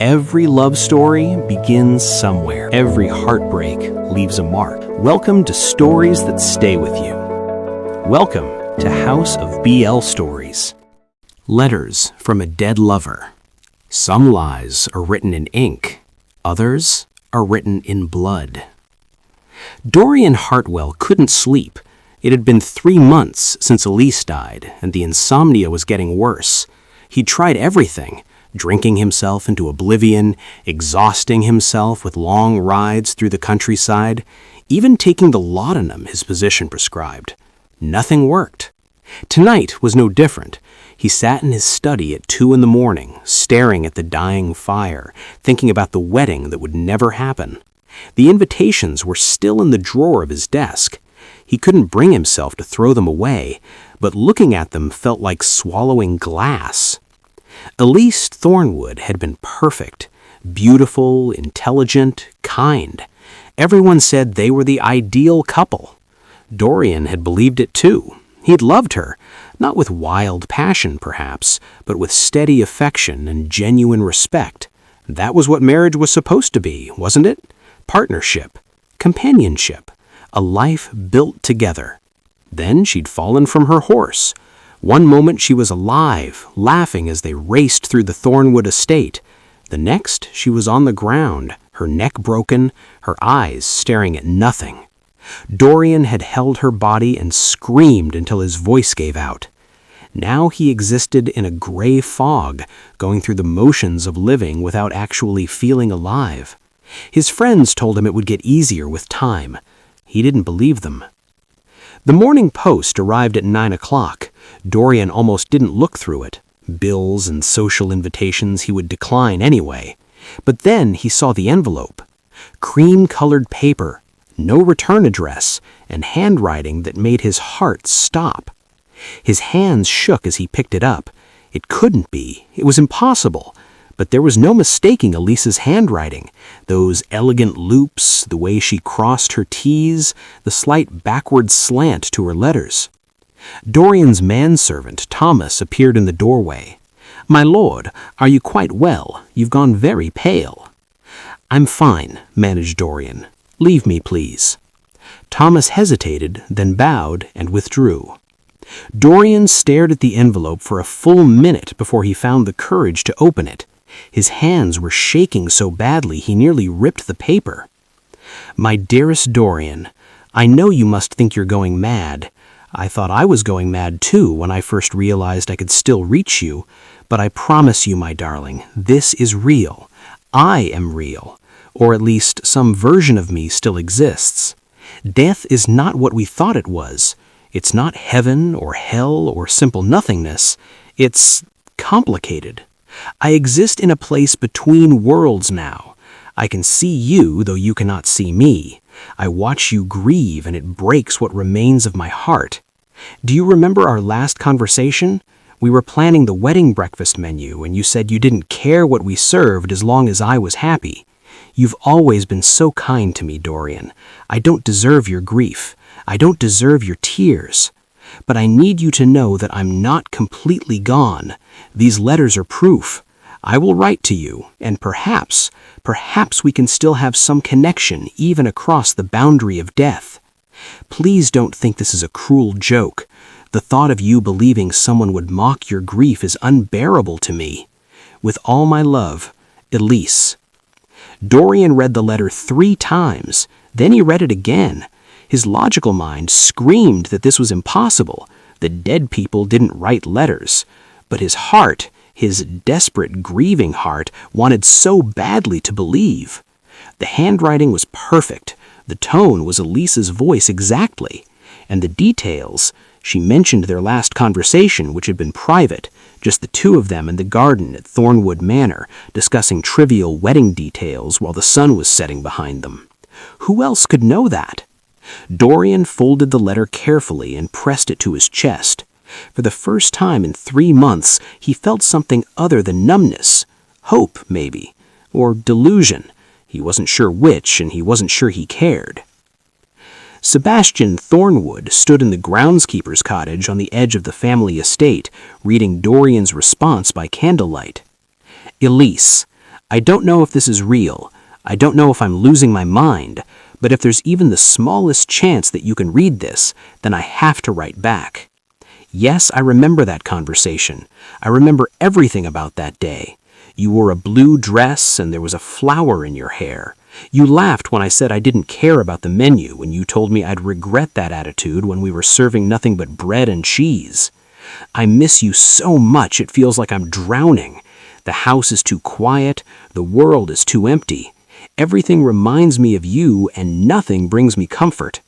Every love story begins somewhere. Every heartbreak leaves a mark. Welcome to Stories That Stay With You. Welcome to House of BL Stories. Letters from a Dead Lover. Some lies are written in ink. Others are written in blood. Dorian Hartwell couldn't sleep. It had been 3 months since Elise died, and the insomnia was getting worse. He'd tried everything. Drinking himself into oblivion, exhausting himself with long rides through the countryside, even taking the laudanum his physician prescribed. Nothing worked. Tonight was no different. He sat in his study at 2 a.m, staring at the dying fire, thinking about the wedding that would never happen. The invitations were still in the drawer of his desk. He couldn't bring himself to throw them away, but looking at them felt like swallowing glass. Elise Thornwood had been perfect, beautiful, intelligent, kind. Everyone said they were the ideal couple. Dorian had believed it too. He'd loved her, not with wild passion perhaps, but with steady affection and genuine respect. That was what marriage was supposed to be, wasn't it? Partnership, companionship, a life built together. Then she'd fallen from her horse. One moment she was alive, laughing as they raced through the Thornwood estate. The next, she was on the ground, her neck broken, her eyes staring at nothing. Dorian had held her body and screamed until his voice gave out. Now he existed in a gray fog, going through the motions of living without actually feeling alive. His friends told him it would get easier with time. He didn't believe them. The Morning Post arrived at 9 o'clock. Dorian almost didn't look through it. Bills and social invitations he would decline anyway. But then he saw the envelope. Cream-colored paper, no return address, and handwriting that made his heart stop. His hands shook as he picked it up. It couldn't be. It was impossible. But there was no mistaking Elise's handwriting. Those elegant loops, the way she crossed her T's, the slight backward slant to her letters. Dorian's manservant, Thomas, appeared in the doorway. "My lord, are you quite well? You've gone very pale." "I'm fine," managed Dorian. "Leave me, please." Thomas hesitated, then bowed and withdrew. Dorian stared at the envelope for a full minute before he found the courage to open it. His hands were shaking so badly he nearly ripped the paper. "My dearest Dorian, I know you must think you're going mad. I thought I was going mad too when I first realized I could still reach you, but I promise you, my darling, this is real. I am real, or at least some version of me still exists. Death is not what we thought it was. It's not heaven or hell or simple nothingness. It's complicated. I exist in a place between worlds now. I can see you, though you cannot see me. I watch you grieve, and it breaks what remains of my heart. Do you remember our last conversation? We were planning the wedding breakfast menu, and you said you didn't care what we served as long as I was happy. You've always been so kind to me, Dorian. I don't deserve your grief. I don't deserve your tears. But I need you to know that I'm not completely gone. These letters are proof. I will write to you, and perhaps we can still have some connection even across the boundary of death. Please don't think this is a cruel joke. The thought of you believing someone would mock your grief is unbearable to me. With all my love, Elise." Dorian read the letter 3 times. Then he read it again. His logical mind screamed that this was impossible, that dead people didn't write letters. But his heart, his desperate, grieving heart, wanted so badly to believe. The handwriting was perfect. The tone was Elise's voice exactly. And the details, she mentioned their last conversation, which had been private, just the 2 of them in the garden at Thornwood Manor, discussing trivial wedding details while the sun was setting behind them. Who else could know that? Dorian folded the letter carefully and pressed it to his chest. For the first time in 3 months, he felt something other than numbness. Hope, maybe. Or delusion. He wasn't sure which, and he wasn't sure he cared. Sebastian Thornwood stood in the groundskeeper's cottage on the edge of the family estate, reading Dorian's response by candlelight. "Elise, I don't know if this is real. I don't know if I'm losing my mind, but if there's even the smallest chance that you can read this, then I have to write back. Yes, I remember that conversation. I remember everything about that day. You wore a blue dress and there was a flower in your hair. You laughed when I said I didn't care about the menu and you told me I'd regret that attitude when we were serving nothing but bread and cheese. I miss you so much it feels like I'm drowning. The house is too quiet, the world is too empty. Everything reminds me of you and nothing brings me comfort.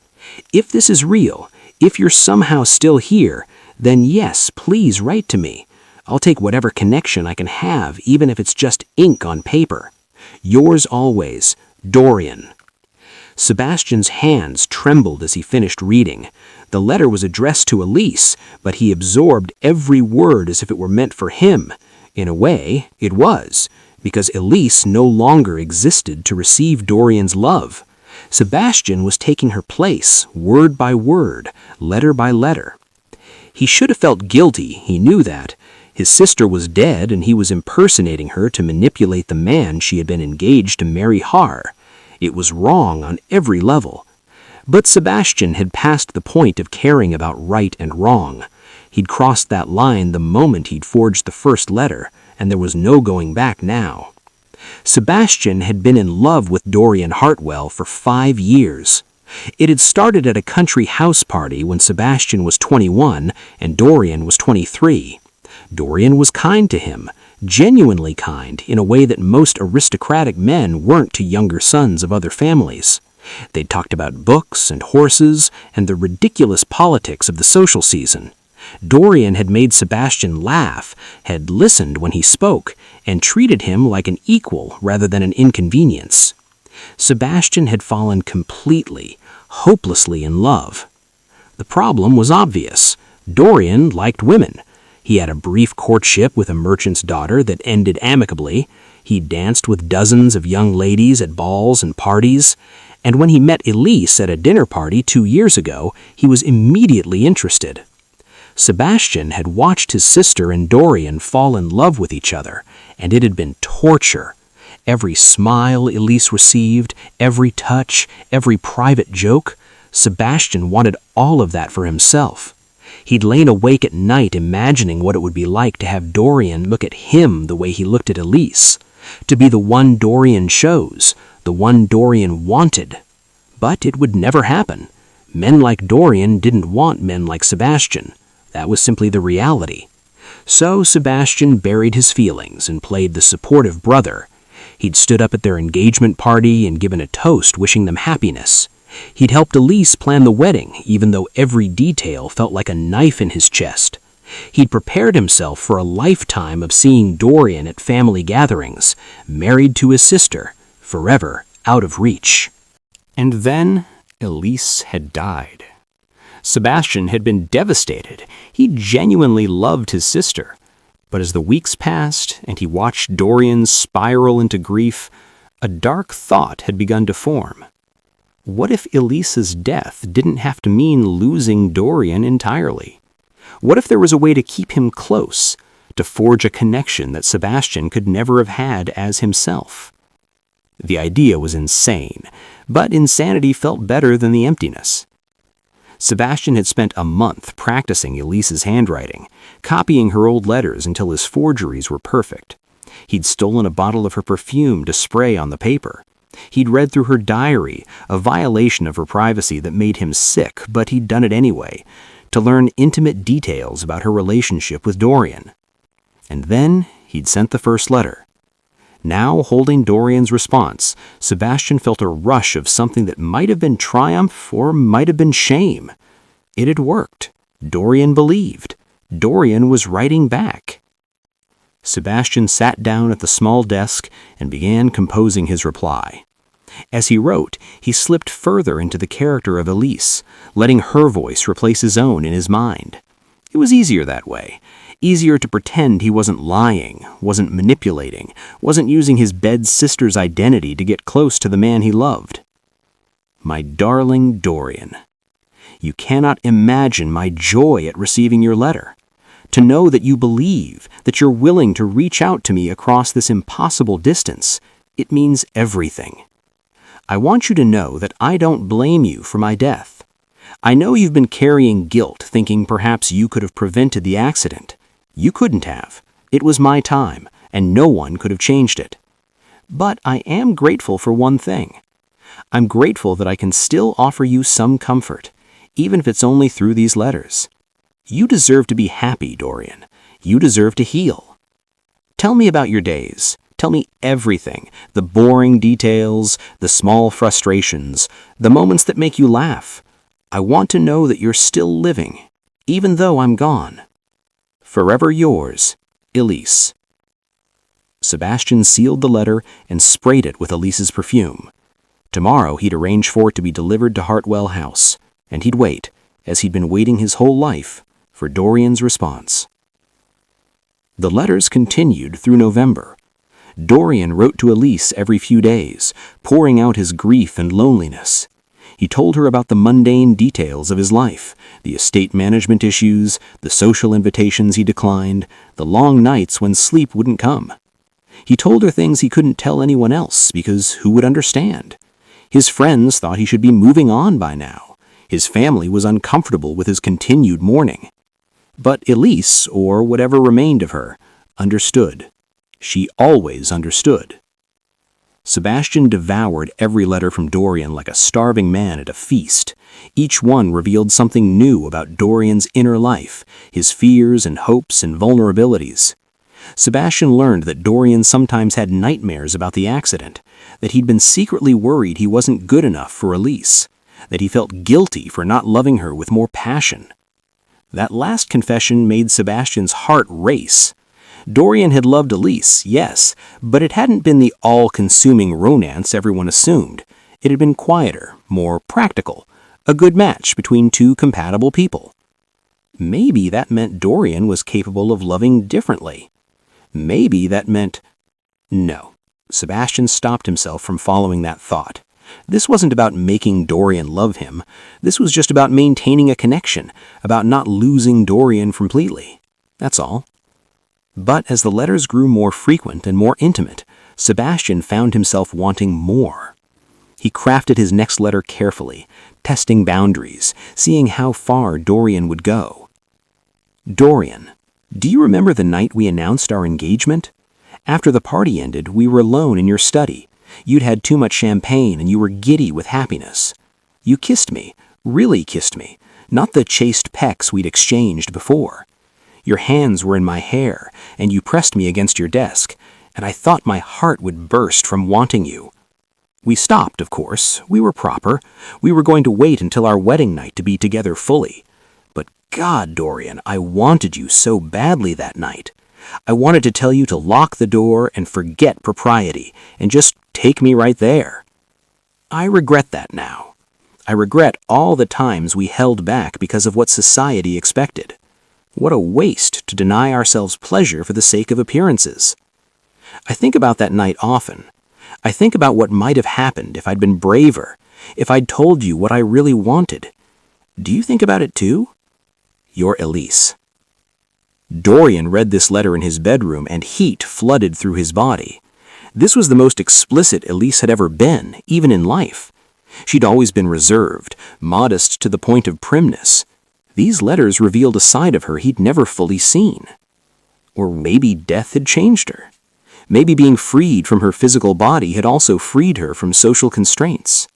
If this is real, if you're somehow still here, then yes, please write to me. I'll take whatever connection I can have, even if it's just ink on paper. Yours always, Dorian. Sebastian's hands trembled as he finished reading. The letter was addressed to Elise, but he absorbed every word as if it were meant for him. In a way, it was, because Elise no longer existed to receive Dorian's love. Sebastian was taking her place, word by word, letter by letter. He should have felt guilty, he knew that. His sister was dead and he was impersonating her to manipulate the man she had been engaged to marry Har. It was wrong on every level. But Sebastian had passed the point of caring about right and wrong. He'd crossed that line the moment he'd forged the first letter, and there was no going back now. Sebastian had been in love with Dorian Hartwell for 5 years. It had started at a country house party when Sebastian was 21 and Dorian was 23. Dorian was kind to him, genuinely kind, in a way that most aristocratic men weren't to younger sons of other families. They'd talked about books and horses and the ridiculous politics of the social season. Dorian had made Sebastian laugh, had listened when he spoke, and treated him like an equal rather than an inconvenience. Sebastian had fallen completely, hopelessly in love. The problem was obvious. Dorian liked women. He had a brief courtship with a merchant's daughter that ended amicably. He danced with dozens of young ladies at balls and parties. And when he met Elise at a dinner party 2 years ago, he was immediately interested. Sebastian had watched his sister and Dorian fall in love with each other, and it had been torture. Every smile Elise received, every touch, every private joke, Sebastian wanted all of that for himself. He'd lain awake at night imagining what it would be like to have Dorian look at him the way he looked at Elise, to be the one Dorian chose, the one Dorian wanted. But it would never happen. Men like Dorian didn't want men like Sebastian. That was simply the reality. So Sebastian buried his feelings and played the supportive brother. He'd stood up at their engagement party and given a toast wishing them happiness. He'd helped Elise plan the wedding, even though every detail felt like a knife in his chest. He'd prepared himself for a lifetime of seeing Dorian at family gatherings, married to his sister, forever out of reach. And then Elise had died. Sebastian had been devastated. He genuinely loved his sister. But as the weeks passed and he watched Dorian spiral into grief, a dark thought had begun to form. What if Elise's death didn't have to mean losing Dorian entirely? What if there was a way to keep him close, to forge a connection that Sebastian could never have had as himself? The idea was insane, but insanity felt better than the emptiness. Sebastian had spent a month practicing Elise's handwriting, copying her old letters until his forgeries were perfect. He'd stolen a bottle of her perfume to spray on the paper. He'd read through her diary, a violation of her privacy that made him sick, but he'd done it anyway, to learn intimate details about her relationship with Dorian. And then he'd sent the first letter. Now, holding Dorian's response, Sebastian felt a rush of something that might have been triumph or might have been shame. It had worked. Dorian believed. Dorian was writing back. Sebastian sat down at the small desk and began composing his reply. As he wrote, he slipped further into the character of Elise, letting her voice replace his own in his mind. It was easier that way. Easier to pretend he wasn't lying, wasn't manipulating, wasn't using his bed sister's identity to get close to the man he loved. My darling Dorian, you cannot imagine my joy at receiving your letter. to know that you believe, that you're willing to reach out to me across this impossible distance. It means everything. I want you to know that I don't blame you for my death. I know you've been carrying guilt, thinking perhaps you could have prevented the accident. You couldn't have. It was my time, and no one could have changed it. But I am grateful for one thing. I'm grateful that I can still offer you some comfort, even if it's only through these letters. You deserve to be happy, Dorian. You deserve to heal. Tell me about your days. Tell me everything, the boring details, the small frustrations, the moments that make you laugh. I want to know that you're still living, even though I'm gone. Forever yours, Elise. Sebastian sealed the letter and sprayed it with Elise's perfume. Tomorrow he'd arrange for it to be delivered to Hartwell House, and he'd wait, as he'd been waiting his whole life, for Dorian's response. The letters continued through November. Dorian wrote to Elise every few days, pouring out his grief and loneliness. He told her about the mundane details of his life, the estate management issues, the social invitations he declined, the long nights when sleep wouldn't come. He told her things he couldn't tell anyone else because who would understand? His friends thought he should be moving on by now. His family was uncomfortable with his continued mourning. But Elise, or whatever remained of her, understood. She always understood. Sebastian devoured every letter from Dorian like a starving man at a feast. Each one revealed something new about Dorian's inner life, his fears and hopes and vulnerabilities. Sebastian learned that Dorian sometimes had nightmares about the accident, that he'd been secretly worried he wasn't good enough for Elise, that he felt guilty for not loving her with more passion. That last confession made Sebastian's heart race. Dorian had loved Elise, yes, but it hadn't been the all-consuming romance everyone assumed. It had been quieter, more practical, a good match between two compatible people. Maybe that meant Dorian was capable of loving differently. Maybe that meant... No, Sebastian stopped himself from following that thought. This wasn't about making Dorian love him. This was just about maintaining a connection, about not losing Dorian completely. That's all. But as the letters grew more frequent and more intimate, Sebastian found himself wanting more. He crafted his next letter carefully, testing boundaries, seeing how far Dorian would go. Dorian, do you remember the night we announced our engagement? After the party ended, we were alone in your study. You'd had too much champagne and you were giddy with happiness. You kissed me, really kissed me, not the chaste pecks we'd exchanged before. Your hands were in my hair, and you pressed me against your desk, and I thought my heart would burst from wanting you. We stopped, of course. We were proper. We were going to wait until our wedding night to be together fully. But God, Dorian, I wanted you so badly that night. I wanted to tell you to lock the door and forget propriety, and just take me right there. I regret that now. I regret all the times we held back because of what society expected. What a waste to deny ourselves pleasure for the sake of appearances. I think about that night often. I think about what might have happened if I'd been braver, if I'd told you what I really wanted. Do you think about it too? Your Elise. Dorian read this letter in his bedroom and heat flooded through his body. This was the most explicit Elise had ever been, even in life. She'd always been reserved, modest to the point of primness. These letters revealed a side of her he'd never fully seen. Or maybe death had changed her. Maybe being freed from her physical body had also freed her from social constraints.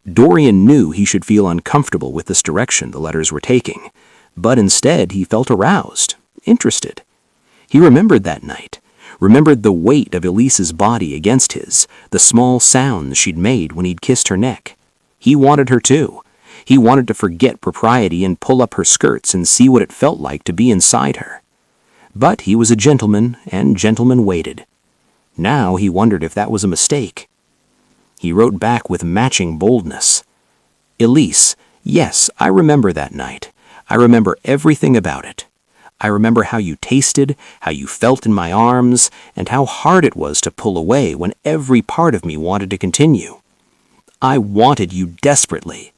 Dorian knew he should feel uncomfortable with this direction the letters were taking, but instead he felt aroused, interested. He remembered that night, remembered the weight of Elise's body against his, the small sounds she'd made when he'd kissed her neck. He wanted her too. He wanted to forget propriety and pull up her skirts and see what it felt like to be inside her. But he was a gentleman, and gentlemen waited. Now he wondered if that was a mistake. He wrote back with matching boldness. Elise, yes, I remember that night. I remember everything about it. I remember how you tasted, how you felt in my arms, and how hard it was to pull away when every part of me wanted to continue. I wanted you desperately.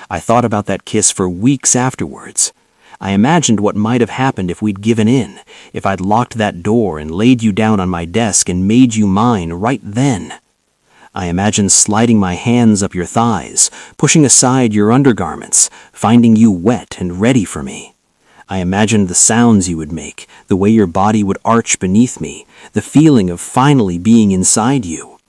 I thought about that kiss for weeks afterwards. I imagined what might have happened if we'd given in, if I'd locked that door and laid you down on my desk and made you mine right then. I imagined sliding my hands up your thighs, pushing aside your undergarments, finding you wet and ready for me. I imagined the sounds you would make, the way your body would arch beneath me, the feeling of finally being inside you.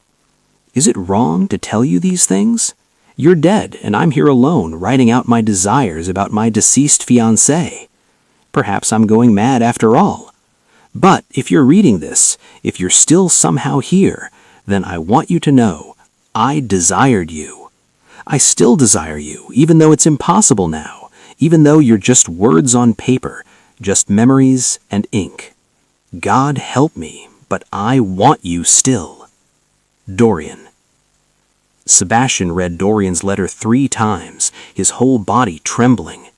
Is it wrong to tell you these things? You're dead, and I'm here alone, writing out my desires about my deceased fiancé. Perhaps I'm going mad after all. But if you're reading this, if you're still somehow here, then I want you to know, I desired you. I still desire you, even though it's impossible now, even though you're just words on paper, just memories and ink. God help me, but I want you still. Dorian. Sebastian read Dorian's letter 3 times, his whole body trembling.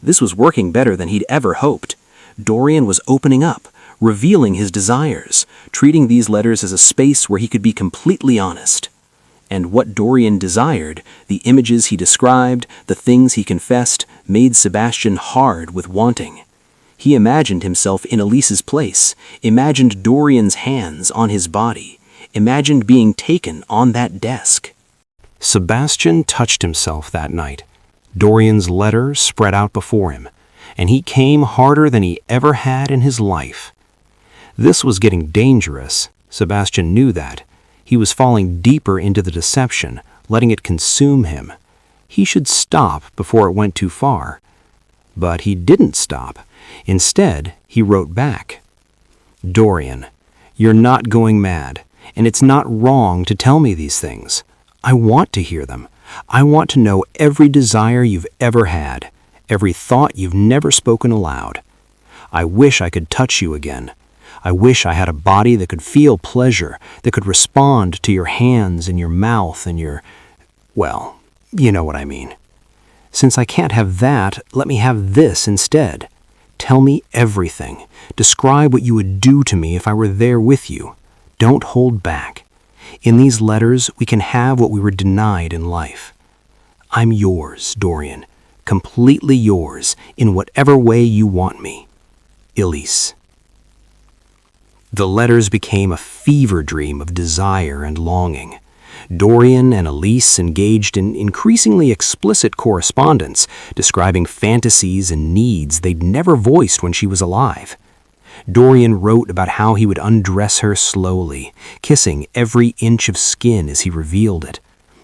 This was working better than he'd ever hoped. Dorian was opening up, revealing his desires, treating these letters as a space where he could be completely honest. And what Dorian desired, the images he described, the things he confessed, made Sebastian hard with wanting. He imagined himself in Elise's place, imagined Dorian's hands on his body, imagined being taken on that desk. Sebastian touched himself that night. Dorian's letter spread out before him, and he came harder than he ever had in his life. This was getting dangerous. Sebastian knew that. He was falling deeper into the deception, letting it consume him. He should stop before it went too far. But he didn't stop. Instead, he wrote back, Dorian, you're not going mad, and it's not wrong to tell me these things. I want to hear them. I want to know every desire you've ever had, every thought you've never spoken aloud. I wish I could touch you again. I wish I had a body that could feel pleasure, that could respond to your hands and your mouth and your... well, you know what I mean. Since I can't have that, let me have this instead. Tell me everything. Describe what you would do to me if I were there with you. Don't hold back. In these letters, we can have what we were denied in life. I'm yours, Dorian, completely yours, in whatever way you want me. Elise. The letters became a fever dream of desire and longing. Dorian and Elise engaged in increasingly explicit correspondence, describing fantasies and needs they'd never voiced when she was alive. Dorian wrote about how he would undress her slowly, kissing every inch of skin as he revealed it,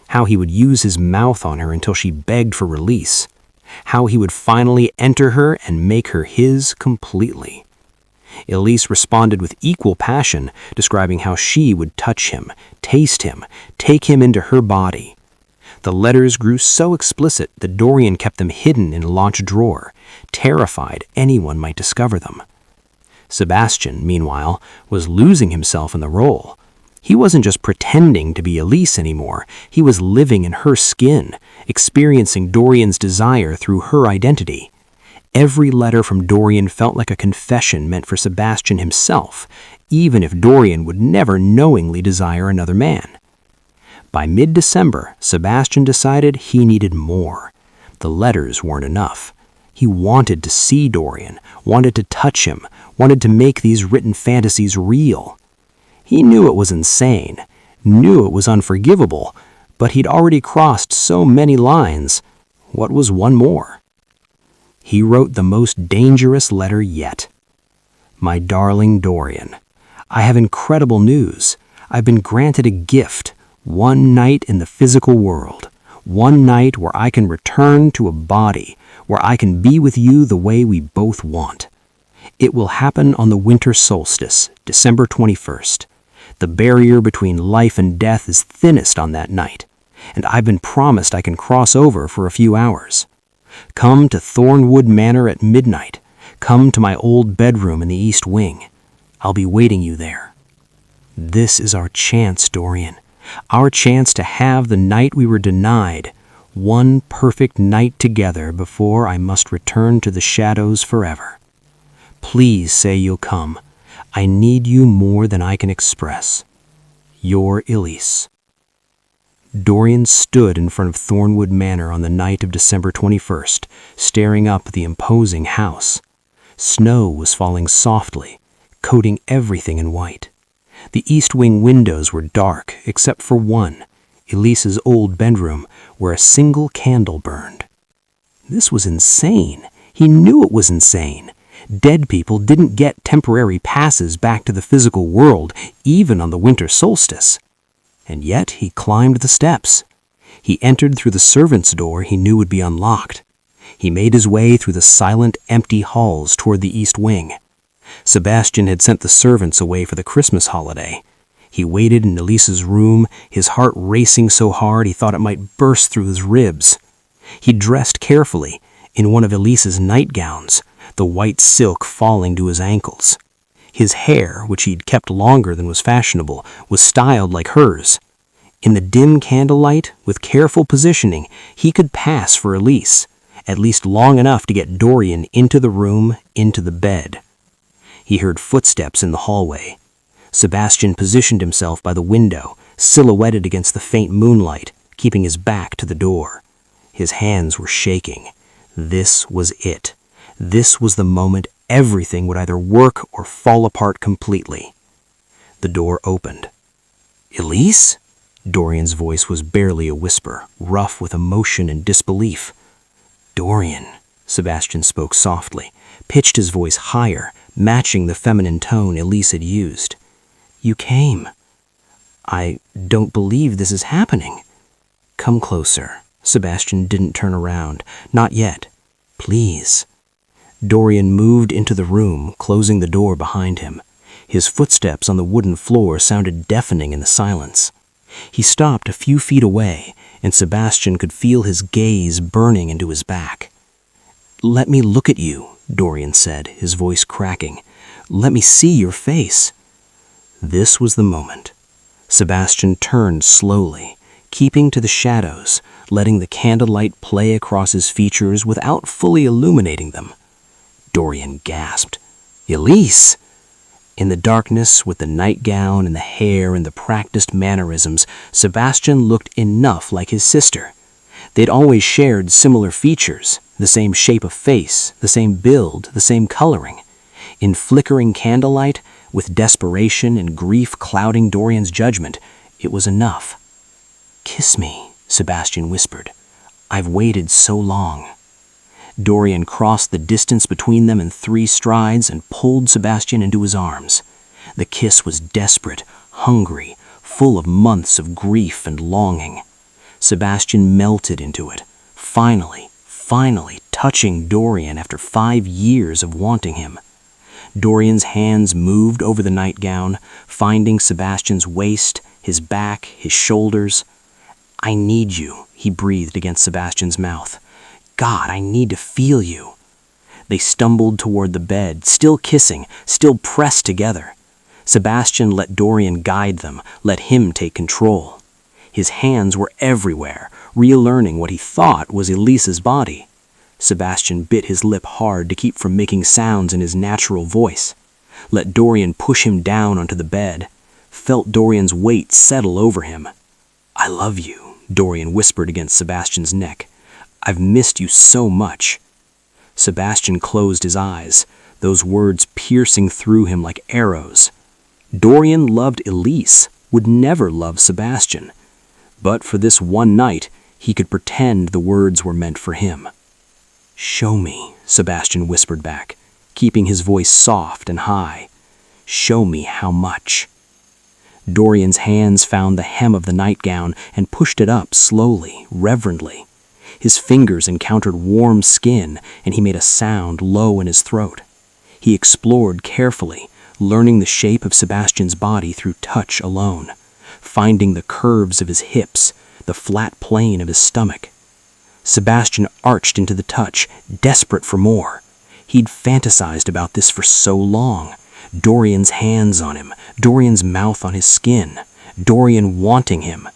how he would use his mouth on her until she begged for release, how he would finally enter her and make her his completely. Elise responded with equal passion, describing how she would touch him, taste him, take him into her body. The letters grew so explicit that Dorian kept them hidden in a locked drawer, terrified anyone might discover them. Sebastian, meanwhile, was losing himself in the role. He wasn't just pretending to be Elise anymore. He was living in her skin, experiencing Dorian's desire through her identity. Every letter from Dorian felt like a confession meant for Sebastian himself, even if Dorian would never knowingly desire another man. By mid-December, Sebastian decided he needed more. The letters weren't enough. He wanted to see Dorian, wanted to touch him, wanted to make these written fantasies real. He knew it was insane, knew it was unforgivable, but he'd already crossed so many lines. What was one more? He wrote the most dangerous letter yet. My darling Dorian, I have incredible news. I've been granted a gift, one night in the physical world, one night where I can return to a body, where I can be with you the way we both want. It will happen on the winter solstice, December 21st. The barrier between life and death is thinnest on that night, and I've been promised I can cross over for a few hours. Come to Thornwood Manor at midnight. Come to my old bedroom in the East Wing. I'll be waiting you there. This is our chance, Dorian. Our chance to have the night we were denied. One perfect night together before I must return to the shadows forever. Please say you'll come. I need you more than I can express. Your Elise. Dorian stood in front of Thornwood Manor on the night of December 21st, staring up at the imposing house. Snow was falling softly, coating everything in white. The east wing windows were dark, except for one, Elise's old bedroom, where a single candle burned. This was insane. He knew it was insane. Dead people didn't get temporary passes back to the physical world, even on the winter solstice. And yet he climbed the steps. He entered through the servants' door he knew would be unlocked. He made his way through the silent, empty halls toward the east wing. Sebastian had sent the servants away for the Christmas holiday. He waited in Elise's room, his heart racing so hard he thought it might burst through his ribs. He dressed carefully, in one of Elise's nightgowns, the white silk falling to his ankles. His hair, which he'd kept longer than was fashionable, was styled like hers. In the dim candlelight, with careful positioning, he could pass for Elise, at least long enough to get Dorian into the room, into the bed. He heard footsteps in the hallway. Sebastian positioned himself by the window, silhouetted against the faint moonlight, keeping his back to the door. His hands were shaking. This was it. This was the moment everything would either work or fall apart completely. The door opened. "Elise?" Dorian's voice was barely a whisper, rough with emotion and disbelief. "Dorian," Sebastian spoke softly, pitched his voice higher, matching the feminine tone Elise had used. "You came. I don't believe this is happening." "Come closer." Sebastian didn't turn around. "Not yet. Please." Dorian moved into the room, closing the door behind him. His footsteps on the wooden floor sounded deafening in the silence. He stopped a few feet away, and Sebastian could feel his gaze burning into his back. "Let me look at you," Dorian said, his voice cracking. "Let me see your face." This was the moment. Sebastian turned slowly, keeping to the shadows, letting the candlelight play across his features without fully illuminating them. Dorian gasped. "Elise!" In the darkness, with the nightgown and the hair and the practiced mannerisms, Sebastian looked enough like his sister. They'd always shared similar features, the same shape of face, the same build, the same coloring. In flickering candlelight, with desperation and grief clouding Dorian's judgment, it was enough. "Kiss me," Sebastian whispered. "I've waited so long." Dorian crossed the distance between them in 3 strides and pulled Sebastian into his arms. The kiss was desperate, hungry, full of months of grief and longing. Sebastian melted into it, finally touching Dorian after 5 years of wanting him. Dorian's hands moved over the nightgown, finding Sebastian's waist, his back, his shoulders. "I need you," he breathed against Sebastian's mouth. "God, I need to feel you." They stumbled toward the bed, still kissing, still pressed together. Sebastian let Dorian guide them, let him take control. His hands were everywhere, relearning what he thought was Elise's body. Sebastian bit his lip hard to keep from making sounds in his natural voice. Let Dorian push him down onto the bed. Felt Dorian's weight settle over him. "I love you," Dorian whispered against Sebastian's neck. "I've missed you so much." Sebastian closed his eyes, those words piercing through him like arrows. Dorian loved Elise, would never love Sebastian. But for this one night, he could pretend the words were meant for him. "Show me," Sebastian whispered back, keeping his voice soft and high. "Show me how much." Dorian's hands found the hem of the nightgown and pushed it up slowly, reverently. His fingers encountered warm skin, and he made a sound low in his throat. He explored carefully, learning the shape of Sebastian's body through touch alone, finding the curves of his hips, the flat plane of his stomach. Sebastian arched into the touch, desperate for more. He'd fantasized about this for so long. Dorian's hands on him, Dorian's mouth on his skin, Dorian wanting him.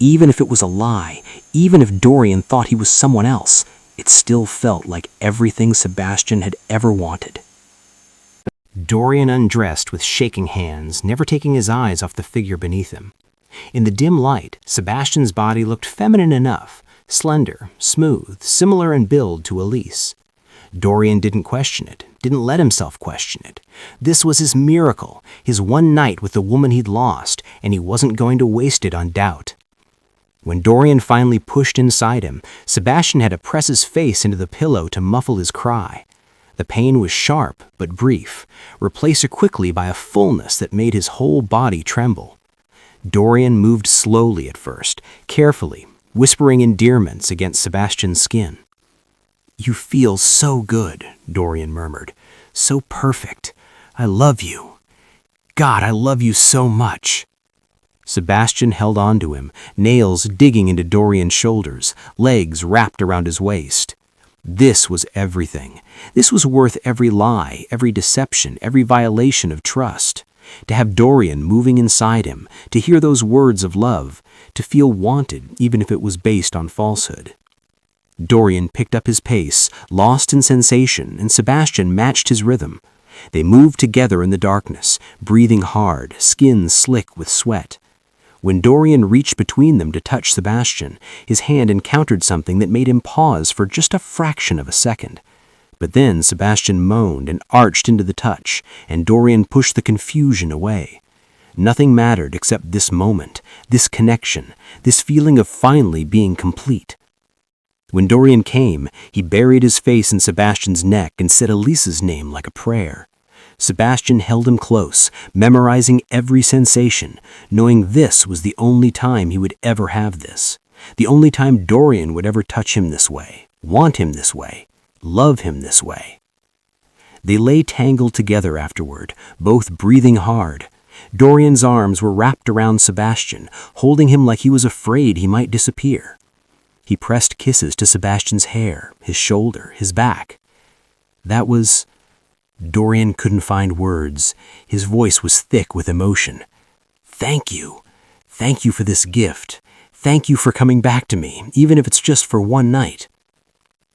Even if it was a lie, even if Dorian thought he was someone else, it still felt like everything Sebastian had ever wanted. Dorian undressed with shaking hands, never taking his eyes off the figure beneath him. In the dim light, Sebastian's body looked feminine enough, slender, smooth, similar in build to Elise. Dorian didn't question it, didn't let himself question it. This was his miracle, his one night with the woman he'd lost, and he wasn't going to waste it on doubt. When Dorian finally pushed inside him, Sebastian had to press his face into the pillow to muffle his cry. The pain was sharp but brief, replaced quickly by a fullness that made his whole body tremble. Dorian moved slowly at first, carefully, whispering endearments against Sebastian's skin. "You feel so good," Dorian murmured. "So perfect. I love you. God, I love you so much." Sebastian held on to him, nails digging into Dorian's shoulders, legs wrapped around his waist. This was everything. This was worth every lie, every deception, every violation of trust. To have Dorian moving inside him, to hear those words of love, to feel wanted even if it was based on falsehood. Dorian picked up his pace, lost in sensation, and Sebastian matched his rhythm. They moved together in the darkness, breathing hard, skin slick with sweat. When Dorian reached between them to touch Sebastian, his hand encountered something that made him pause for just a fraction of a second. But then Sebastian moaned and arched into the touch, and Dorian pushed the confusion away. Nothing mattered except this moment, this connection, this feeling of finally being complete. When Dorian came, he buried his face in Sebastian's neck and said Elise's name like a prayer. Sebastian held him close, memorizing every sensation, knowing this was the only time he would ever have this, the only time Dorian would ever touch him this way, want him this way, love him this way. They lay tangled together afterward, both breathing hard. Dorian's arms were wrapped around Sebastian, holding him like he was afraid he might disappear. He pressed kisses to Sebastian's hair, his shoulder, his back. That was... Dorian couldn't find words. His voice was thick with emotion. "Thank you. Thank you for this gift. Thank you for coming back to me, even if it's just for one night."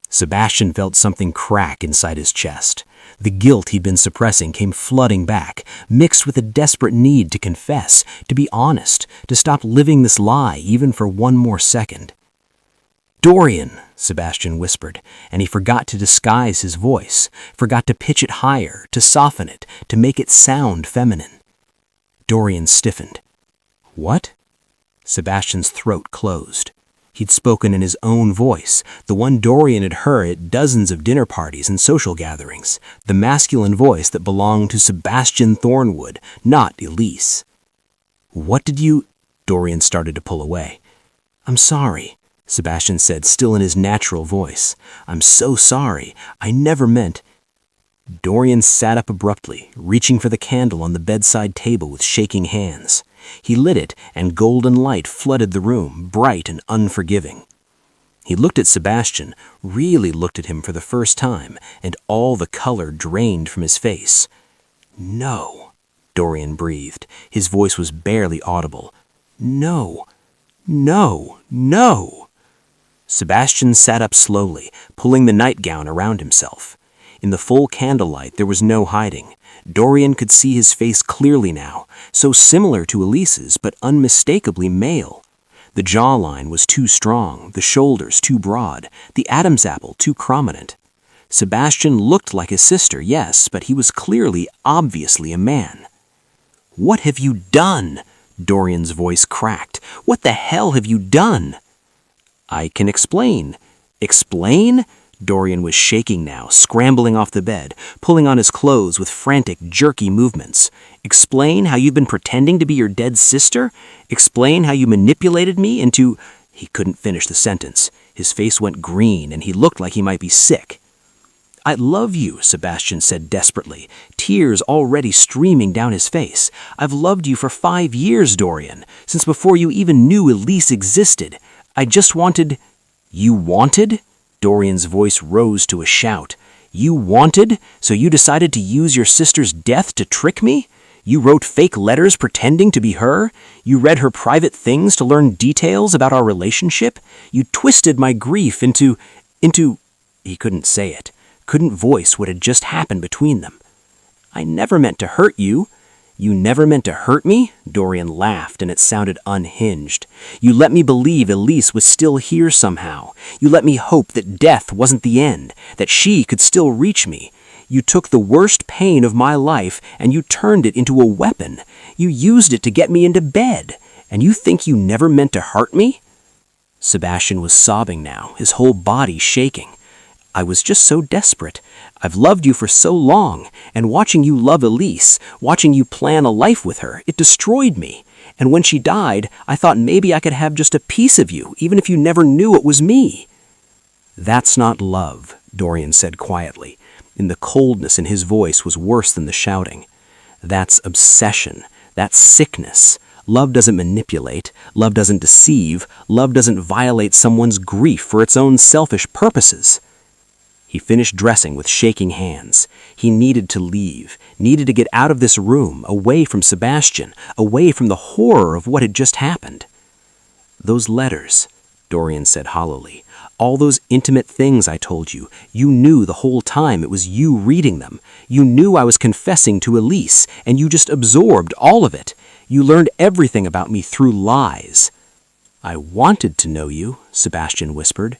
Sebastian felt something crack inside his chest. The guilt he'd been suppressing came flooding back, mixed with a desperate need to confess, to be honest, to stop living this lie even for one more second. "Dorian," Sebastian whispered, and he forgot to disguise his voice, forgot to pitch it higher, to soften it, to make it sound feminine. Dorian stiffened. "What?" Sebastian's throat closed. He'd spoken in his own voice, the one Dorian had heard at dozens of dinner parties and social gatherings, the masculine voice that belonged to Sebastian Thornwood, not Elise. "What did you—" Dorian started to pull away. "I'm sorry," Sebastian said, still in his natural voice. "I'm so sorry. I never meant—" Dorian sat up abruptly, reaching for the candle on the bedside table with shaking hands. He lit it, and golden light flooded the room, bright and unforgiving. He looked at Sebastian, really looked at him for the first time, and all the color drained from his face. "No," Dorian breathed. His voice was barely audible. "No, no, no." Sebastian sat up slowly, pulling the nightgown around himself. In the full candlelight, there was no hiding. Dorian could see his face clearly now, so similar to Elise's, but unmistakably male. The jawline was too strong, the shoulders too broad, the Adam's apple too prominent. Sebastian looked like his sister, yes, but he was clearly, obviously a man. "What have you done?" Dorian's voice cracked. "What the hell have you done?" "I can explain." "Explain?" Dorian was shaking now, scrambling off the bed, pulling on his clothes with frantic, jerky movements. "Explain how you've been pretending to be your dead sister? Explain how you manipulated me into—" He couldn't finish the sentence. His face went green, and he looked like he might be sick. "I love you," Sebastian said desperately, tears already streaming down his face. "I've loved you for 5 years, Dorian, since before you even knew Elise existed. I just wanted—" "You wanted?" Dorian's voice rose to a shout. "You wanted? So you decided to use your sister's death to trick me? You wrote fake letters pretending to be her? You read her private things to learn details about our relationship? You twisted my grief into—" He couldn't say it, couldn't voice what had just happened between them. "I never meant to hurt you." You never meant to hurt me? Dorian laughed, and it sounded unhinged. You let me believe Elise was still here somehow. You let me hope that death wasn't the end, that she could still reach me. You took the worst pain of my life and you turned it into a weapon. You used it to get me into bed. And you think you never meant to hurt me? Sebastian was sobbing now, his whole body shaking. I was just so desperate. I've loved you for so long, and watching you love Elise, watching you plan a life with her, it destroyed me. And when she died, I thought maybe I could have just a piece of you, even if you never knew it was me. That's not love, Dorian said quietly, and the coldness in his voice was worse than the shouting. That's obsession. That's sickness. Love doesn't manipulate. Love doesn't deceive. Love doesn't violate someone's grief for its own selfish purposes. He finished dressing with shaking hands. He needed to leave, needed to get out of this room, away from Sebastian, away from the horror of what had just happened. Those letters, Dorian said hollowly, all those intimate things I told you, you knew the whole time it was you reading them. You knew I was confessing to Elise, and you just absorbed all of it. You learned everything about me through lies. I wanted to know you, Sebastian whispered.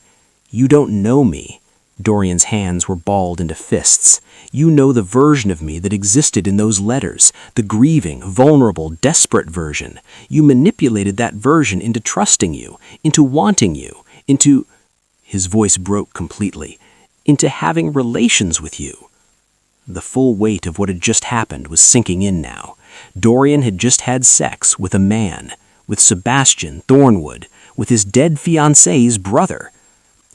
You don't know me. Dorian's hands were balled into fists. You know the version of me that existed in those letters, the grieving, vulnerable, desperate version. You manipulated that version into trusting you, into wanting you, into... His voice broke completely. Into having relations with you. The full weight of what had just happened was sinking in now. Dorian had just had sex with a man, with Sebastian Thornwood, with his dead fiancé's brother.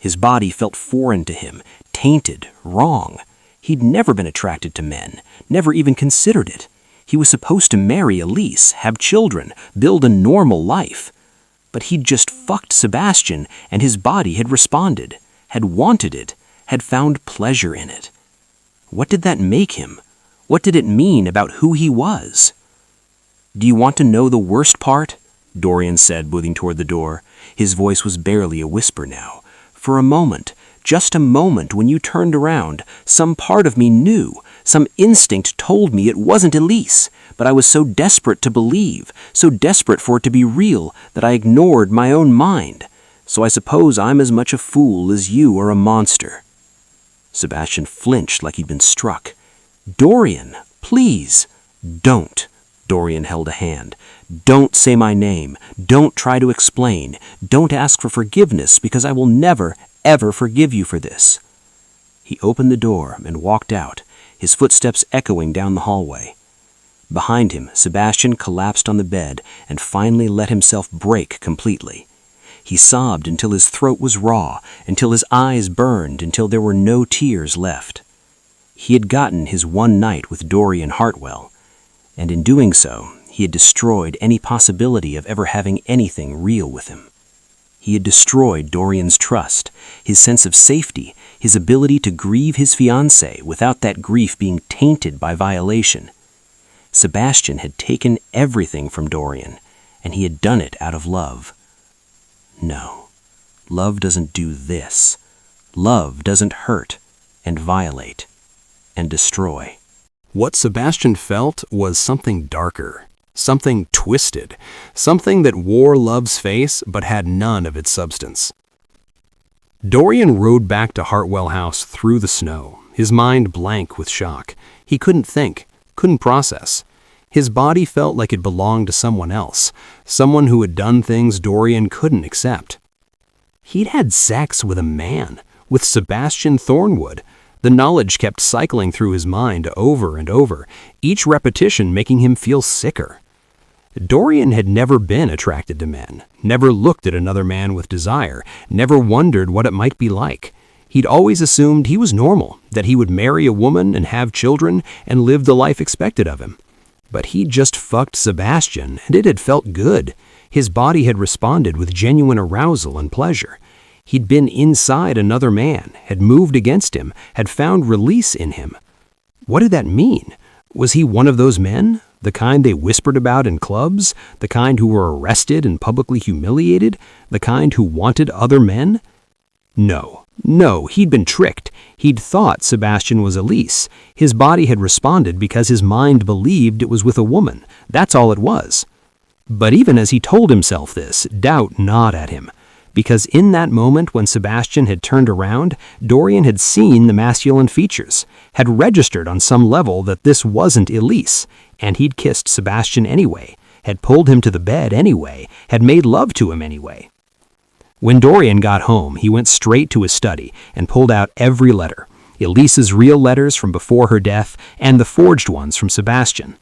His body felt foreign to him, tainted, wrong. He'd never been attracted to men, never even considered it. He was supposed to marry Elise, have children, build a normal life. But he'd just fucked Sebastian, and his body had responded, had wanted it, had found pleasure in it. What did that make him? What did it mean about who he was? Do you want to know the worst part? Dorian said, moving toward the door. His voice was barely a whisper now. For a moment, just a moment, when you turned around, some part of me knew, some instinct told me it wasn't Elise, but I was so desperate to believe, so desperate for it to be real, that I ignored my own mind. So I suppose I'm as much a fool as you are a monster. Sebastian flinched like he'd been struck. Dorian, please, don't. Dorian held a hand. Don't say my name. Don't try to explain. Don't ask for forgiveness, because I will never, ever forgive you for this. He opened the door and walked out, his footsteps echoing down the hallway. Behind him, Sebastian collapsed on the bed and finally let himself break completely. He sobbed until his throat was raw, until his eyes burned, until there were no tears left. He had gotten his one night with Dorian Hartwell, and in doing so, he had destroyed any possibility of ever having anything real with him. He had destroyed Dorian's trust, his sense of safety, his ability to grieve his fiancée without that grief being tainted by violation. Sebastian had taken everything from Dorian, and he had done it out of love. No, love doesn't do this. Love doesn't hurt and violate and destroy. What Sebastian felt was something darker, something twisted, something that wore love's face but had none of its substance. Dorian rode back to Hartwell House through the snow, his mind blank with shock. He couldn't think, couldn't process. His body felt like it belonged to someone else, someone who had done things Dorian couldn't accept. He'd had sex with a man, with Sebastian Thornwood. The knowledge kept cycling through his mind over and over, each repetition making him feel sicker. Dorian had never been attracted to men, never looked at another man with desire, never wondered what it might be like. He'd always assumed he was normal, that he would marry a woman and have children and live the life expected of him. But he'd just fucked Sebastian, and it had felt good. His body had responded with genuine arousal and pleasure. He'd been inside another man, had moved against him, had found release in him. What did that mean? Was he one of those men? The kind they whispered about in clubs? The kind who were arrested and publicly humiliated? The kind who wanted other men? No, No, he'd been tricked. He'd thought Sebastian was Elise. His body had responded because his mind believed it was with a woman. That's all it was. But even as he told himself this, doubt gnawed at him. Because in that moment when Sebastian had turned around, Dorian had seen the masculine features, had registered on some level that this wasn't Elise, and he'd kissed Sebastian anyway, had pulled him to the bed anyway, had made love to him anyway. When Dorian got home, he went straight to his study and pulled out every letter, Elise's real letters from before her death and the forged ones from Sebastian.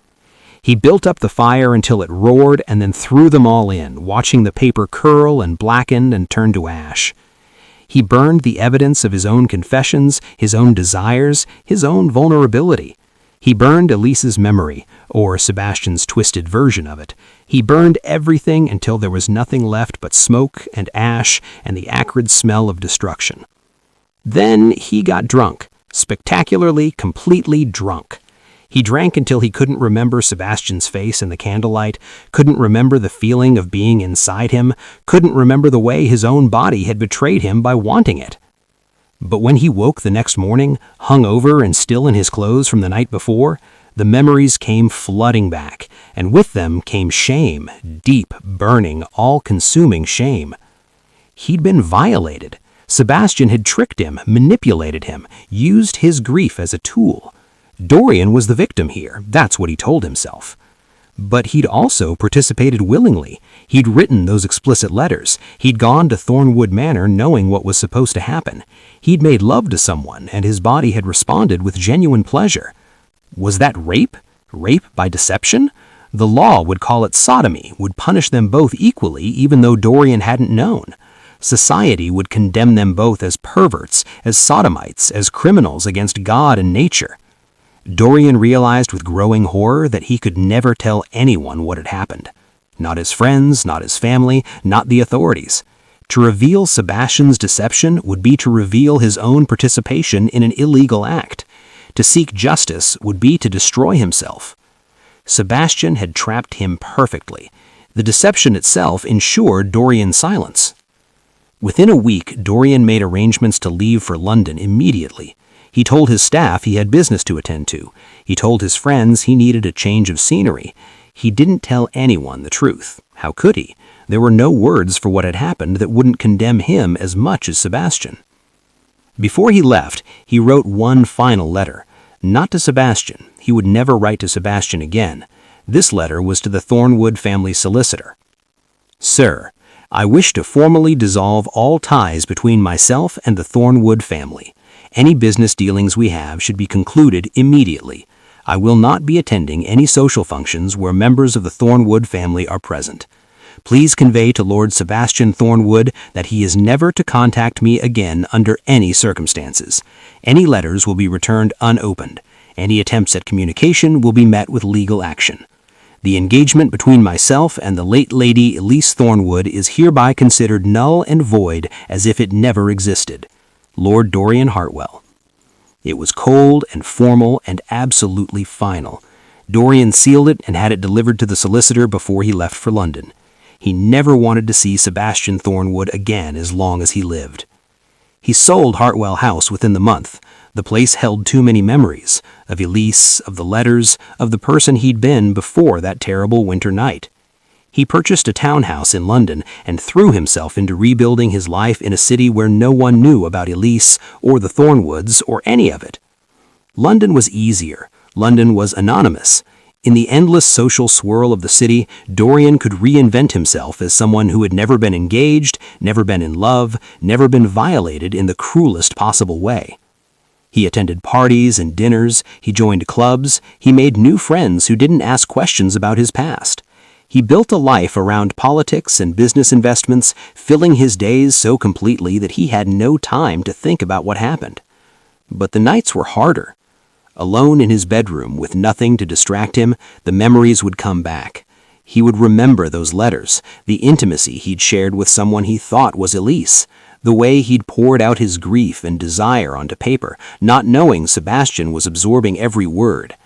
He built up the fire until it roared and then threw them all in, watching the paper curl and blacken and turn to ash. He burned the evidence of his own confessions, his own desires, his own vulnerability. He burned Elise's memory, or Sebastian's twisted version of it. He burned everything until there was nothing left but smoke and ash and the acrid smell of destruction. Then he got drunk, spectacularly, completely drunk. He drank until he couldn't remember Sebastian's face in the candlelight, couldn't remember the feeling of being inside him, couldn't remember the way his own body had betrayed him by wanting it. But when he woke the next morning, hungover and still in his clothes from the night before, the memories came flooding back, and with them came shame, deep, burning, all-consuming shame. He'd been violated. Sebastian had tricked him, manipulated him, used his grief as a tool. Dorian was the victim here, that's what he told himself. But he'd also participated willingly. He'd written those explicit letters. He'd gone to Thornwood Manor knowing what was supposed to happen. He'd made love to someone, and his body had responded with genuine pleasure. Was that rape? Rape by deception? The law would call it sodomy, would punish them both equally even though Dorian hadn't known. Society would condemn them both as perverts, as sodomites, as criminals against God and nature. Dorian realized with growing horror that he could never tell anyone what had happened. Not his friends, not his family, not the authorities. To reveal Sebastian's deception would be to reveal his own participation in an illegal act. To seek justice would be to destroy himself. Sebastian had trapped him perfectly. The deception itself ensured Dorian's silence. Within a week, Dorian made arrangements to leave for London immediately. He told his staff he had business to attend to. He told his friends he needed a change of scenery. He didn't tell anyone the truth. How could he? There were no words for what had happened that wouldn't condemn him as much as Sebastian. Before he left, he wrote one final letter. Not to Sebastian. He would never write to Sebastian again. This letter was to the Thornwood family solicitor. Sir, I wish to formally dissolve all ties between myself and the Thornwood family. Any business dealings we have should be concluded immediately. I will not be attending any social functions where members of the Thornwood family are present. Please convey to Lord Sebastian Thornwood that he is never to contact me again under any circumstances. Any letters will be returned unopened. Any attempts at communication will be met with legal action. The engagement between myself and the late Lady Elise Thornwood is hereby considered null and void as if it never existed. Lord Dorian Hartwell. It was cold and formal and absolutely final. Dorian sealed it and had it delivered to the solicitor before he left for London. He never wanted to see Sebastian Thornwood again as long as he lived. He sold Hartwell House within the month. The place held too many memories, of Elise, of the letters, of the person he'd been before that terrible winter night. He purchased a townhouse in London and threw himself into rebuilding his life in a city where no one knew about Elise or the Thornwoods or any of it. London was easier. London was anonymous. In the endless social swirl of the city, Dorian could reinvent himself as someone who had never been engaged, never been in love, never been violated in the cruelest possible way. He attended parties and dinners, he joined clubs, he made new friends who didn't ask questions about his past. He built a life around politics and business investments, filling his days so completely that he had no time to think about what happened. But the nights were harder. Alone in his bedroom with nothing to distract him, the memories would come back. He would remember those letters, the intimacy he'd shared with someone he thought was Elise, the way he'd poured out his grief and desire onto paper, not knowing Sebastian was absorbing every word.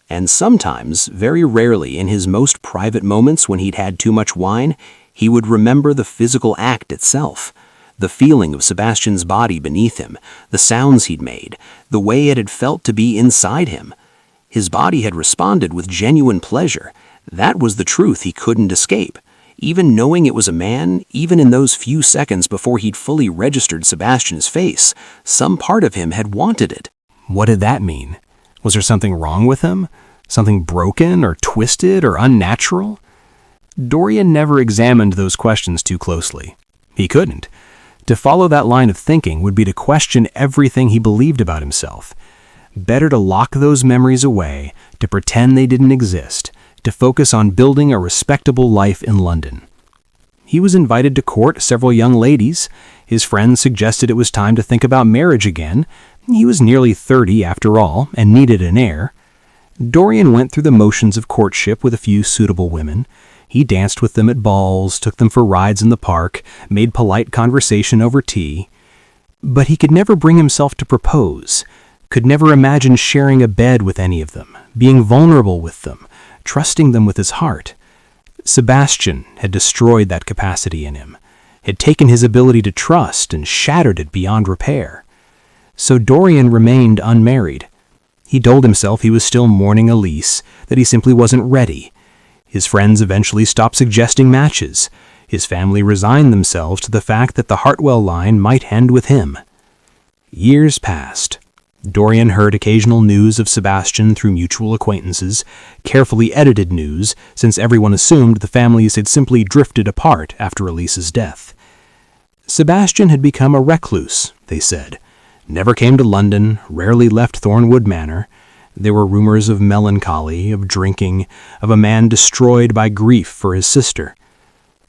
And sometimes, very rarely in his most private moments when he'd had too much wine, he would remember the physical act itself, The feeling of Sebastian's body beneath him, the sounds he'd made, the way it had felt to be inside him. His body had responded with genuine pleasure. That was the truth he couldn't escape. Even knowing it was a man, even in those few seconds before he'd fully registered Sebastian's face, some part of him had wanted it. What did that mean? Was there something wrong with him? Something broken or twisted or unnatural? Dorian never examined those questions too closely. He couldn't. To follow that line of thinking would be to question everything he believed about himself. Better to lock those memories away, to pretend they didn't exist, to focus on building a respectable life in London. He was invited to court several young ladies. His friends suggested it was time to think about marriage again. He was nearly 30 after all, and needed an heir. Dorian went through the motions of courtship with a few suitable women. He danced with them at balls, took them for rides in the park, made polite conversation over tea. But he could never bring himself to propose, could never imagine sharing a bed with any of them, being vulnerable with them, trusting them with his heart. Sebastian had destroyed that capacity in him, had taken his ability to trust and shattered it beyond repair. So Dorian remained unmarried. He told himself he was still mourning Elise, that he simply wasn't ready. His friends eventually stopped suggesting matches. His family resigned themselves to the fact that the Hartwell line might end with him. Years passed. Dorian heard occasional news of Sebastian through mutual acquaintances, carefully edited news, since everyone assumed the families had simply drifted apart after Elise's death. Sebastian had become a recluse, they said. Never came to London, rarely left Thornwood Manor. There were rumors of melancholy, of drinking, of a man destroyed by grief for his sister.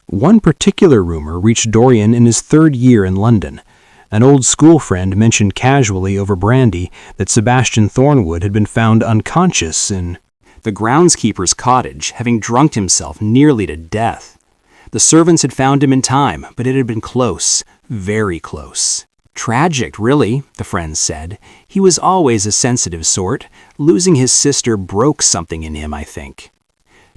One particular rumor reached Dorian in his 3rd year in London. An old school friend mentioned casually over brandy that Sebastian Thornwood had been found unconscious in the groundskeeper's cottage, having drunk himself nearly to death. The servants had found him in time, but it had been close, very close. Tragic, really, the friends said. He was always a sensitive sort. Losing his sister broke something in him, I think.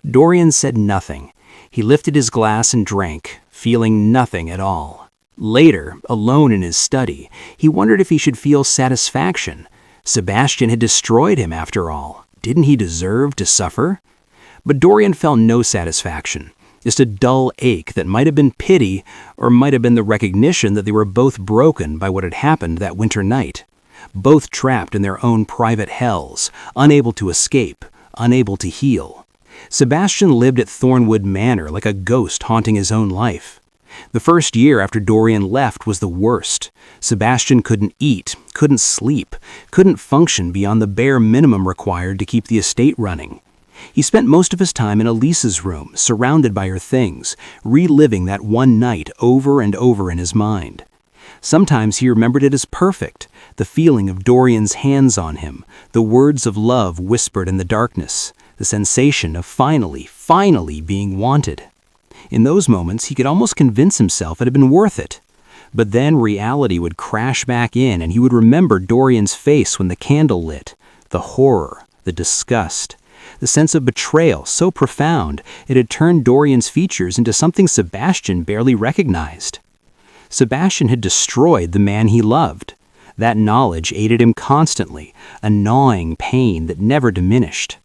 Dorian said nothing. He lifted his glass and drank, feeling nothing at all. Later, alone in his study, he wondered if he should feel satisfaction. Sebastian had destroyed him after all. Didn't he deserve to suffer? But Dorian felt no satisfaction. Just a dull ache that might have been pity or might have been the recognition that they were both broken by what had happened that winter night. Both trapped in their own private hells, unable to escape, unable to heal. Sebastian lived at Thornwood Manor like a ghost haunting his own life. The first year after Dorian left was the worst. Sebastian couldn't eat, couldn't sleep, couldn't function beyond the bare minimum required to keep the estate running. He spent most of his time in Elise's room, surrounded by her things, reliving that one night over and over in his mind. Sometimes he remembered it as perfect, the feeling of Dorian's hands on him, the words of love whispered in the darkness, the sensation of finally being wanted. In those moments, he could almost convince himself it had been worth it. But then reality would crash back in, and he would remember Dorian's face when the candle lit, the horror, the disgust, the sense of betrayal so profound it had turned Dorian's features into something Sebastian barely recognized. Sebastian had destroyed the man he loved. That knowledge aided him constantly, a gnawing pain that never diminished.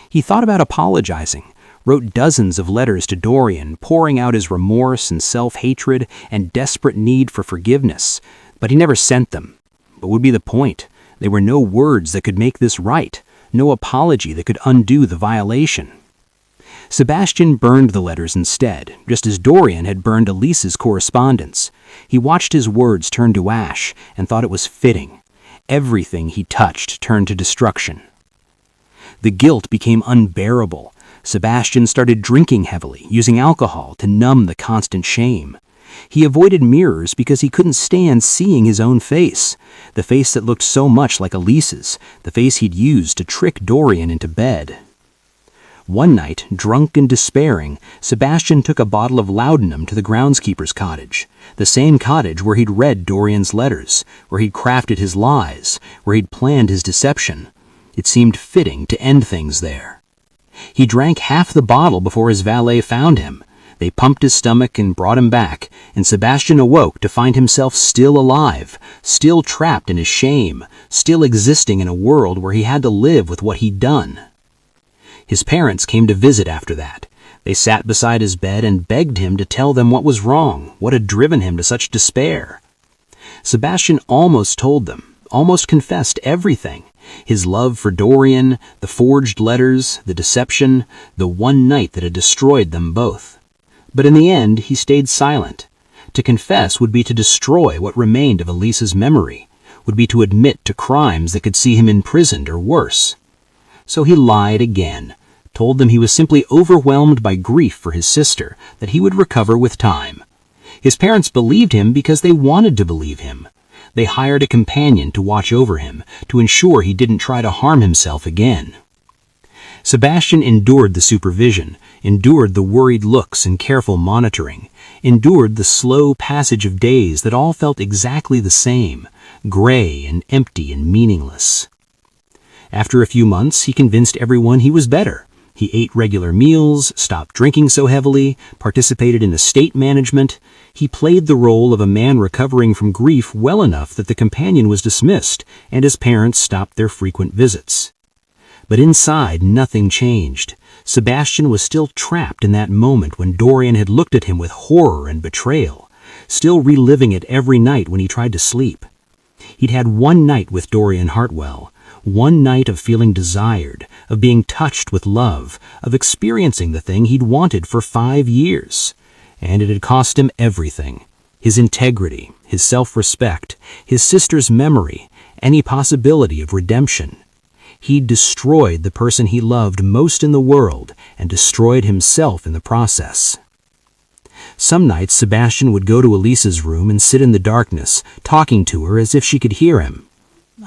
He thought about apologizing, wrote dozens of letters to Dorian, pouring out his remorse and self-hatred and desperate need for forgiveness, but he never sent them. What would be the point? There were no words that could make this right, no apology that could undo the violation. Sebastian burned the letters instead, just as Dorian had burned Elise's correspondence. He watched his words turn to ash and thought it was fitting. Everything he touched turned to destruction. The guilt became unbearable. Sebastian started drinking heavily, using alcohol to numb the constant shame. He avoided mirrors because he couldn't stand seeing his own face, the face that looked so much like Elise's, the face he'd used to trick Dorian into bed. One night, drunk and despairing, Sebastian took a bottle of laudanum to the groundskeeper's cottage, the same cottage where he'd read Dorian's letters, where he'd crafted his lies, where he'd planned his deception. It seemed fitting to end things there. He drank half the bottle before his valet found him. They pumped his stomach and brought him back, and Sebastian awoke to find himself still alive, still trapped in his shame, still existing in a world where he had to live with what he'd done. His parents came to visit after that. They sat beside his bed and begged him to tell them what was wrong, what had driven him to such despair. Sebastian almost told them, almost confessed everything. His love for Dorian, the forged letters, the deception, the one night that had destroyed them both. But in the end, he stayed silent. To confess would be to destroy what remained of Elisa's memory, would be to admit to crimes that could see him imprisoned or worse. So he lied again, told them he was simply overwhelmed by grief for his sister, that he would recover with time. His parents believed him because they wanted to believe him. They hired a companion to watch over him, to ensure he didn't try to harm himself again. Sebastian endured the supervision, endured the worried looks and careful monitoring, endured the slow passage of days that all felt exactly the same, gray and empty and meaningless. After a few months, he convinced everyone he was better. He ate regular meals, stopped drinking so heavily, participated in estate management. He played the role of a man recovering from grief well enough that the companion was dismissed, and his parents stopped their frequent visits. But inside, nothing changed. Sebastian was still trapped in that moment when Dorian had looked at him with horror and betrayal, still reliving it every night when he tried to sleep. He'd had one night with Dorian Hartwell, one night of feeling desired, of being touched with love, of experiencing the thing he'd wanted for 5 years. And it had cost him everything: his integrity, his self-respect, his sister's memory, any possibility of redemption. He'd destroyed the person he loved most in the world and destroyed himself in the process. Some nights Sebastian would go to Elisa's room and sit in the darkness, talking to her as if she could hear him.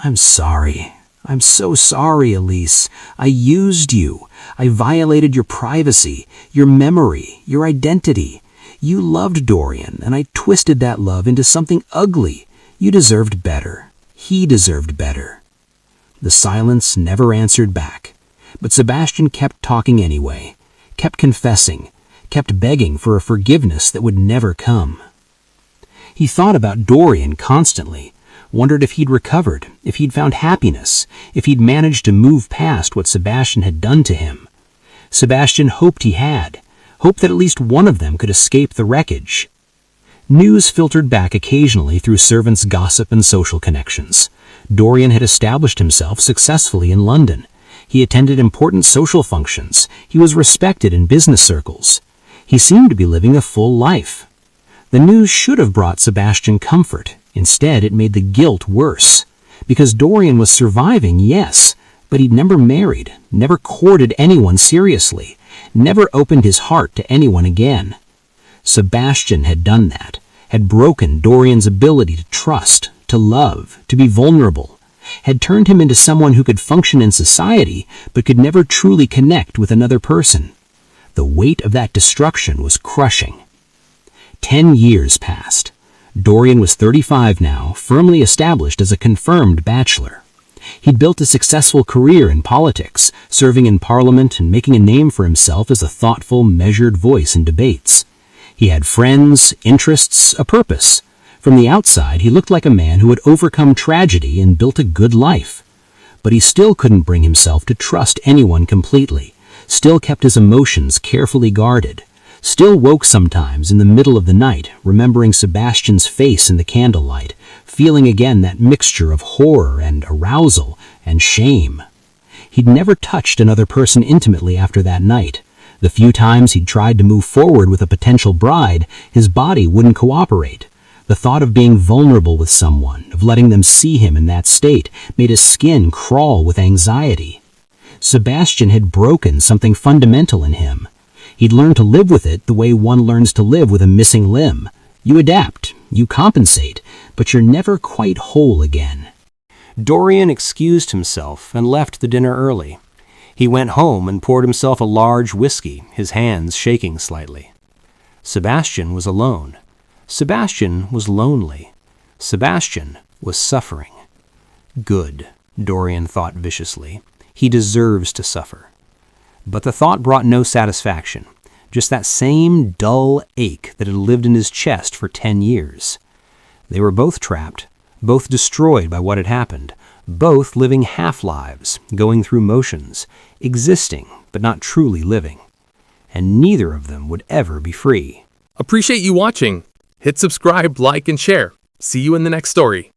"I'm sorry. I'm so sorry, Elise. I used you. I violated your privacy, your memory, your identity. You loved Dorian, and I twisted that love into something ugly. You deserved better. He deserved better." The silence never answered back, but Sebastian kept talking anyway, kept confessing, kept begging for a forgiveness that would never come. He thought about Dorian constantly, wondered if he'd recovered, if he'd found happiness, if he'd managed to move past what Sebastian had done to him. Sebastian hoped he had, hoped that at least one of them could escape the wreckage. News filtered back occasionally through servants' gossip and social connections. Dorian had established himself successfully in London. He attended important social functions. He was respected in business circles. He seemed to be living a full life. The news should have brought Sebastian comfort. Instead, it made the guilt worse. Because Dorian was surviving, yes, but he'd never married, never courted anyone seriously, never opened his heart to anyone again. Sebastian had done that, had broken Dorian's ability to trust, to love, to be vulnerable, had turned him into someone who could function in society but could never truly connect with another person. The weight of that destruction was crushing. 10 years passed. Dorian was 35 now, firmly established as a confirmed bachelor. He'd built a successful career in politics, serving in Parliament and making a name for himself as a thoughtful, measured voice in debates. He had friends, interests, a purpose. From the outside, he looked like a man who had overcome tragedy and built a good life. But he still couldn't bring himself to trust anyone completely, still kept his emotions carefully guarded, still woke sometimes in the middle of the night, remembering Sebastian's face in the candlelight, feeling again that mixture of horror and arousal and shame. He'd never touched another person intimately after that night. The few times he'd tried to move forward with a potential bride, his body wouldn't cooperate. The thought of being vulnerable with someone, of letting them see him in that state, made his skin crawl with anxiety. Sebastian had broken something fundamental in him. He'd learned to live with it the way one learns to live with a missing limb. You adapt, you compensate, but you're never quite whole again. Dorian excused himself and left the dinner early. He went home and poured himself a large whiskey, his hands shaking slightly. Sebastian was alone. Sebastian was lonely. Sebastian was suffering. Good, Dorian thought viciously. He deserves to suffer. But the thought brought no satisfaction, just that same dull ache that had lived in his chest for 10 years. They were both trapped, both destroyed by what had happened, both living half-lives, going through motions, existing but not truly living. And neither of them would ever be free. Appreciate you watching. Hit subscribe, like, and share. See you in the next story.